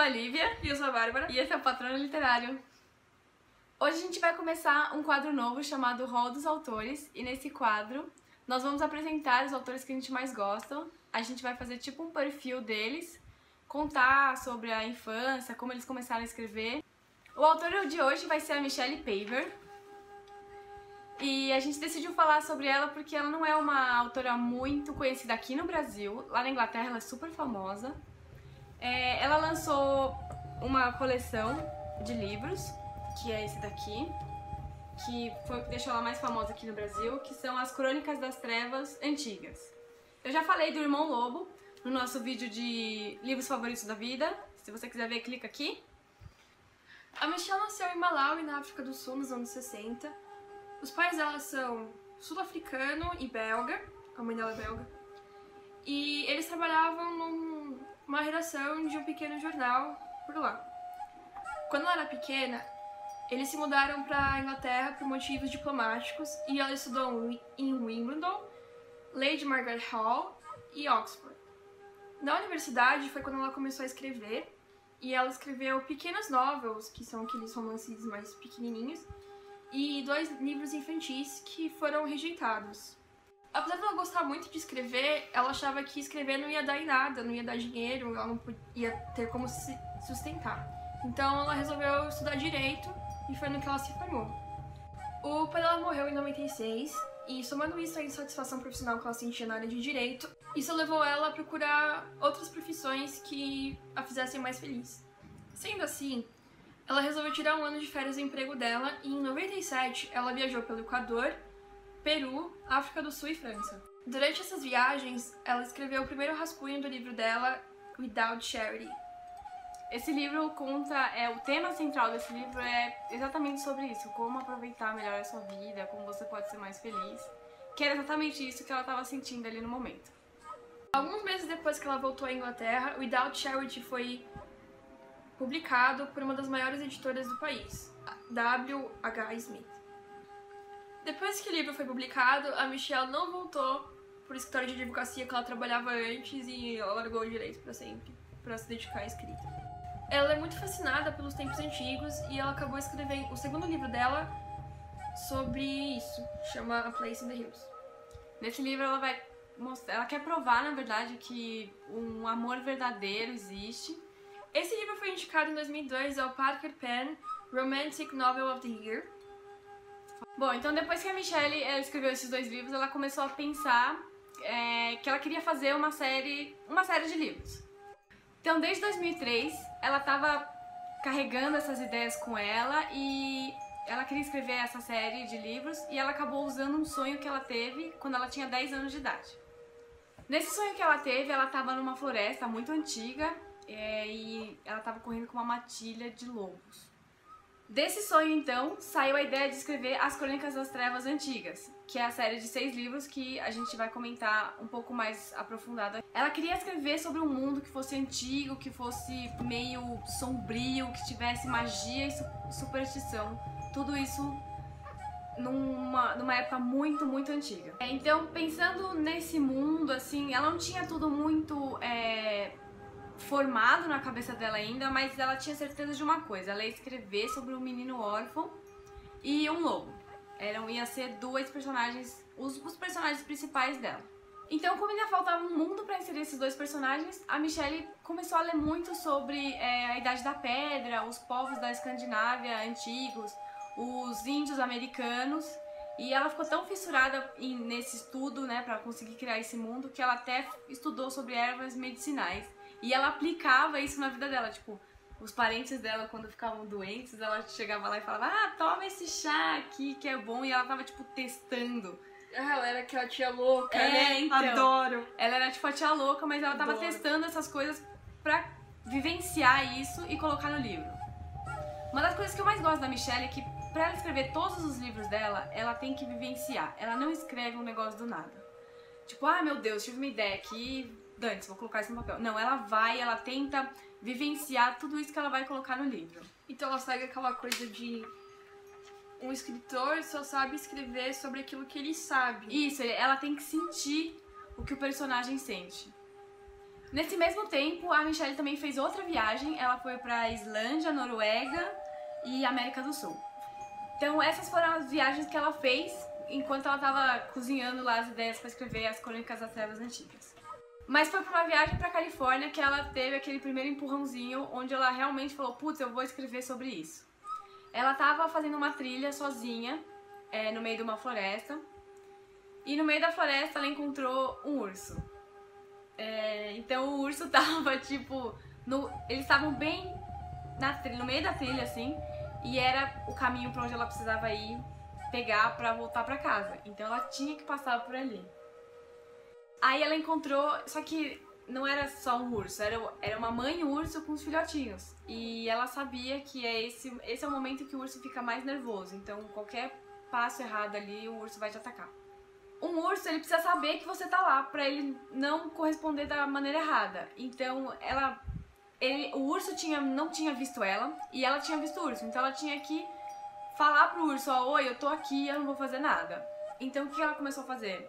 a Lívia. E eu sou a Bárbara. E esse é o Patrono Literário. Hoje a gente vai começar um quadro novo chamado Hall dos Autores. E nesse quadro nós vamos apresentar os autores que a gente mais gosta. A gente vai fazer tipo um perfil deles, contar sobre a infância, como eles começaram a escrever. O autor de hoje vai ser a Michelle Paver. E a gente decidiu falar sobre ela porque ela não é uma autora muito conhecida aqui no Brasil. Lá na Inglaterra ela é super famosa. Ela lançou uma coleção de livros, que é esse daqui, que foi o que deixou ela mais famosa aqui no Brasil, que são as Crônicas das Trevas Antigas. Eu já falei do Irmão Lobo no nosso vídeo de livros favoritos da vida. Se você quiser ver, clica aqui. A Michelle nasceu em Malawi, na África do Sul, nos anos 60. Os pais dela são sul-africano e belga, a mãe dela é belga. E eles trabalhavam numa redação de um pequeno jornal por lá. Quando ela era pequena, eles se mudaram para a Inglaterra por motivos diplomáticos e ela estudou em Wimbledon, Lady Margaret Hall e Oxford. Na universidade foi quando ela começou a escrever, e ela escreveu pequenas novels, que são aqueles romances mais pequenininhos, e 2 livros infantis que foram rejeitados. Apesar de ela gostar muito de escrever, ela achava que escrever não ia dar em nada, não ia dar dinheiro, ela não ia ter como se sustentar. Então ela resolveu estudar Direito e foi no que ela se formou. O pai dela morreu em 96 e, somando isso à insatisfação profissional que ela sentia na área de Direito, isso levou ela a procurar outras profissões que a fizessem mais feliz. Sendo assim, ela resolveu tirar um ano de férias do emprego dela e em 97 ela viajou pelo Equador, Peru, África do Sul e França. Durante essas viagens, ela escreveu o primeiro rascunho do livro dela, Without Charity. Esse livro conta, o tema central desse livro é exatamente sobre isso, como aproveitar melhor a sua vida, como você pode ser mais feliz, que era exatamente isso que ela estava sentindo ali no momento. Alguns meses depois que ela voltou à Inglaterra, Without Charity foi publicado por uma das maiores editoras do país, a W.H. Smith. Depois que o livro foi publicado, a Michelle não voltou para o escritório de advocacia que ela trabalhava antes e ela largou o direito para sempre, para se dedicar à escrita. Ela é muito fascinada pelos tempos antigos e ela acabou escrevendo o segundo livro dela sobre isso, chama A Place in the Hills. Nesse livro ela vai mostrar, ela quer provar, na verdade, que um amor verdadeiro existe. Esse livro foi indicado em 2002 ao Parker Pen Romantic Novel of the Year. Bom, então depois que a Michelle escreveu esses 2 livros, ela começou a pensar que ela queria fazer uma série de livros. Então, desde 2003, ela estava carregando essas ideias com ela e ela queria escrever essa série de livros e ela acabou usando um sonho que ela teve quando ela tinha 10 anos de idade. Nesse sonho que ela teve, ela estava numa floresta muito antiga e ela estava correndo com uma matilha de lobos. Desse sonho, então, saiu a ideia de escrever As Crônicas das Trevas Antigas, que é a série de 6 livros que a gente vai comentar um pouco mais aprofundado. Ela queria escrever sobre um mundo que fosse antigo, que fosse meio sombrio, que tivesse magia e superstição. Tudo isso numa época muito, muito antiga. Então, pensando nesse mundo, assim, ela não tinha tudo muito formado na cabeça dela ainda, mas ela tinha certeza de uma coisa: ela ia escrever sobre um menino órfão e um lobo. Ia ser 2 personagens, os personagens principais dela. Então, como ainda faltava um mundo para inserir esses 2 personagens, a Michelle começou a ler muito sobre a Idade da Pedra, os povos da Escandinávia antigos, os índios americanos, e ela ficou tão fissurada nesse estudo, né, para conseguir criar esse mundo, que ela até estudou sobre ervas medicinais. E ela aplicava isso na vida dela, tipo, os parentes dela, quando ficavam doentes, ela chegava lá e falava: ah, toma esse chá aqui que é bom, e ela tava, tipo, testando. Ela era aquela tia louca, né? Então, adoro! Ela era, tipo, a tia louca, mas ela tava testando essas coisas pra vivenciar isso e colocar no livro. Uma das coisas que eu mais gosto da Michelle é que, pra ela escrever todos os livros dela, ela tem que vivenciar. Ela não escreve um negócio do nada. Tipo, ah, meu Deus, tive uma ideia aqui, Dante, vou colocar isso no papel. Não, ela tenta vivenciar tudo isso que ela vai colocar no livro. Então ela segue aquela coisa de um escritor só sabe escrever sobre aquilo que ele sabe. Isso, ela tem que sentir o que o personagem sente. Nesse mesmo tempo, a Michelle também fez outra viagem. Ela foi pra Islândia, Noruega e América do Sul. Então essas foram as viagens que ela fez enquanto ela tava cozinhando lá as ideias pra escrever as Crônicas das Trevas Antigas. Mas foi pra uma viagem pra Califórnia que ela teve aquele primeiro empurrãozinho, onde ela realmente falou, putz, eu vou escrever sobre isso. Ela tava fazendo uma trilha sozinha, no meio de uma floresta, e no meio da floresta ela encontrou um urso. Então o urso tava, tipo, eles estavam bem no meio da trilha, assim, e era o caminho pra onde ela precisava ir pegar pra voltar pra casa. Então ela tinha que passar por ali. Aí ela encontrou, só que não era só um urso, era uma mãe urso com os filhotinhos. E ela sabia que esse é o momento que o urso fica mais nervoso. Então qualquer passo errado ali, o urso vai te atacar. Um urso, ele precisa saber que você tá lá pra ele não corresponder da maneira errada. Então o urso não tinha visto ela e ela tinha visto o urso. Então ela tinha que falar pro urso, ó, oi, eu tô aqui, eu não vou fazer nada. Então o que ela começou a fazer?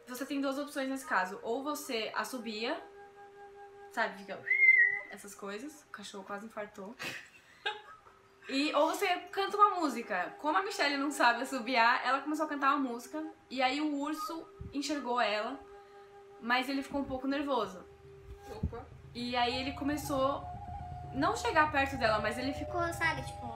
Você tem duas opções nesse caso. Ou você assobia, sabe, fica essas coisas. O cachorro quase infartou. Ou você canta uma música. Como a Michelle não sabe assobiar, ela começou a cantar uma música. E aí o urso enxergou ela, mas ele ficou um pouco nervoso. Opa. E aí ele começou não chegar perto dela, mas ele ficou... sabe, tipo,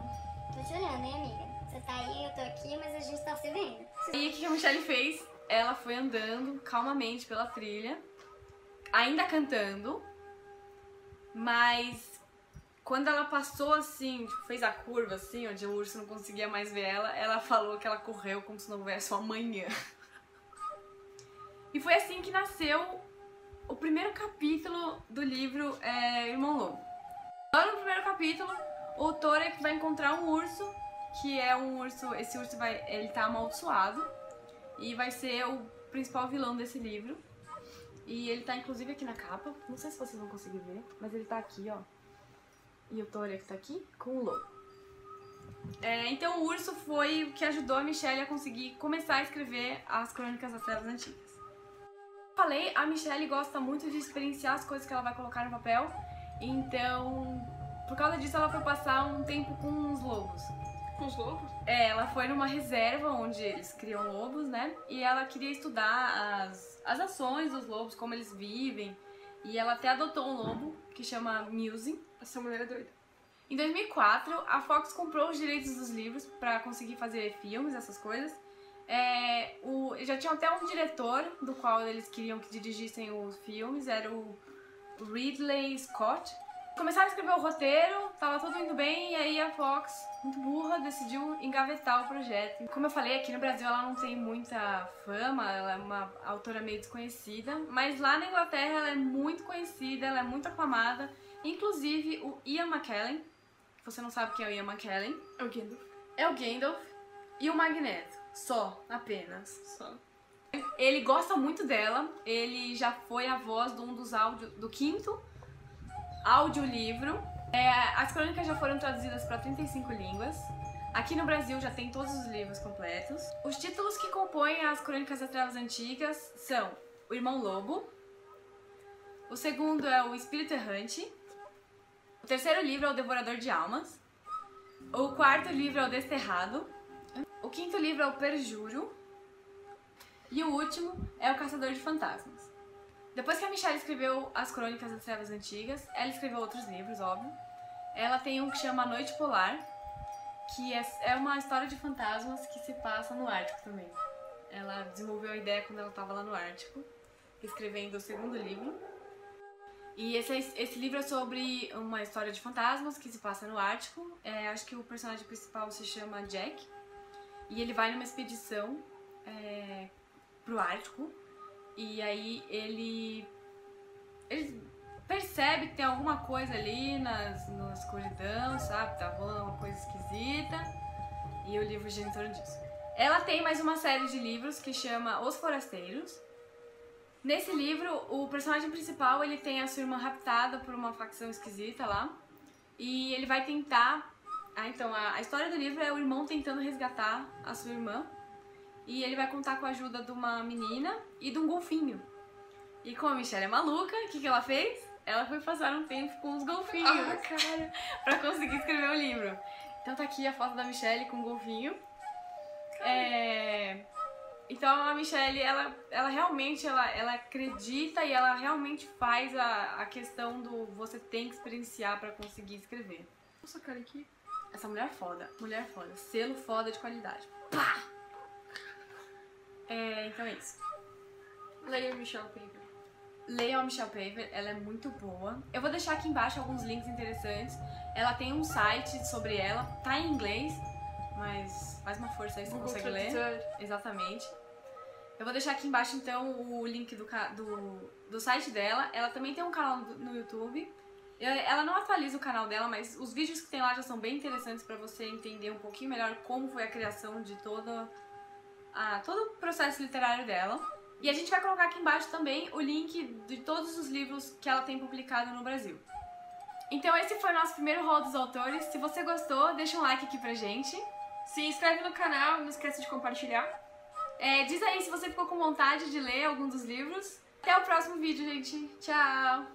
tô te olhando, hein, amiga? Você tá aí, eu tô aqui, mas a gente tá se vendo. E o que a Michelle fez? Ela foi andando calmamente pela trilha, ainda cantando, mas quando ela passou assim, tipo, fez a curva assim, onde o urso não conseguia mais ver ela falou que ela correu como se não houvesse um amanhã. E foi assim que nasceu o primeiro capítulo do livro Irmão Lobo. Agora no primeiro capítulo, o Torek vai encontrar um urso, que é um urso, esse urso ele tá amaldiçoado. E vai ser o principal vilão desse livro. E ele tá inclusive aqui na capa. Não sei se vocês vão conseguir ver, mas ele tá aqui, ó. E o Torek tá aqui com o lobo. Então o urso foi o que ajudou a Michelle a conseguir começar a escrever as Crônicas das Trevas Antigas. Como eu falei, a Michelle gosta muito de experienciar as coisas que ela vai colocar no papel. Então, por causa disso, ela foi passar um tempo com os lobos. Com os lobos? Ela foi numa reserva onde eles criam lobos, né? E ela queria estudar as ações dos lobos, como eles vivem. E ela até adotou um lobo, que chama Muse. Essa mulher é doida. Em 2004, a Fox comprou os direitos dos livros pra conseguir fazer filmes, essas coisas. Já tinha até um diretor do qual eles queriam que dirigissem os filmes, era o Ridley Scott. Começaram a escrever o roteiro, tava tudo indo bem, e aí a Fox, muito burra, decidiu engavetar o projeto. Como eu falei, aqui no Brasil ela não tem muita fama, ela é uma autora meio desconhecida, mas lá na Inglaterra ela é muito conhecida, ela é muito aclamada. Inclusive o Ian McKellen, que você não sabe quem é o Ian McKellen, É o Gandalf. é o Gandalf e o Magneto, só, apenas. Só. Ele gosta muito dela, ele já foi a voz de um dos áudios, do quinto audiolivro. As crônicas já foram traduzidas para 35 línguas. Aqui no Brasil já tem todos os livros completos. Os títulos que compõem as Crônicas das Trevas Antigas são O Irmão Lobo, o segundo é O Espírito Errante, o terceiro livro é O Devorador de Almas, o quarto livro é O Desterrado, o quinto livro é O Perjuro e o último é O Caçador de Fantasmas. Depois que a Michelle escreveu as Crônicas das Trevas Antigas, ela escreveu outros livros, óbvio. Ela tem um que chama A Noite Polar, que é uma história de fantasmas que se passa no Ártico também. Ela desenvolveu a ideia quando ela estava lá no Ártico, escrevendo o segundo livro. E esse livro é sobre uma história de fantasmas que se passa no Ártico. Acho que o personagem principal se chama Jack. E ele vai numa expedição pro Ártico. E aí ele percebe que tem alguma coisa ali na escuridão, sabe? Tá rolando uma coisa esquisita. E o livro gira em torno disso. Ela tem mais uma série de livros que chama Os Forasteiros. Nesse livro, o personagem principal, ele tem a sua irmã raptada por uma facção esquisita lá. E ele vai tentar... então, a história do livro é o irmão tentando resgatar a sua irmã. E ele vai contar com a ajuda de uma menina e de um golfinho. E como a Michelle é maluca, o que ela fez? Ela foi passar um tempo com os golfinhos. Ah, cara. Pra conseguir escrever o livro. Então tá aqui a foto da Michelle com o golfinho. Então a Michelle, ela realmente ela acredita e ela realmente faz a questão do você tem que experienciar pra conseguir escrever. Nossa, cara, aqui. Essa mulher é foda, selo foda de qualidade. Pá! Então é isso. Leia Michelle Paver. Leiam a Michelle Paver, ela é muito boa. Eu vou deixar aqui embaixo alguns links interessantes. Ela tem um site sobre ela, tá em inglês, mas faz uma força aí se você Google consegue ler. Tradutor. Exatamente. Eu vou deixar aqui embaixo então o link do site dela. Ela também tem um canal no YouTube. Ela não atualiza o canal dela, mas os vídeos que tem lá já são bem interessantes pra você entender um pouquinho melhor como foi a criação de todo o processo literário dela. E a gente vai colocar aqui embaixo também o link de todos os livros que ela tem publicado no Brasil. Então esse foi o nosso primeiro Hall dos Autores. Se você gostou, deixa um like aqui pra gente. Se inscreve no canal, não esqueça de compartilhar. Diz aí se você ficou com vontade de ler algum dos livros. Até o próximo vídeo, gente. Tchau!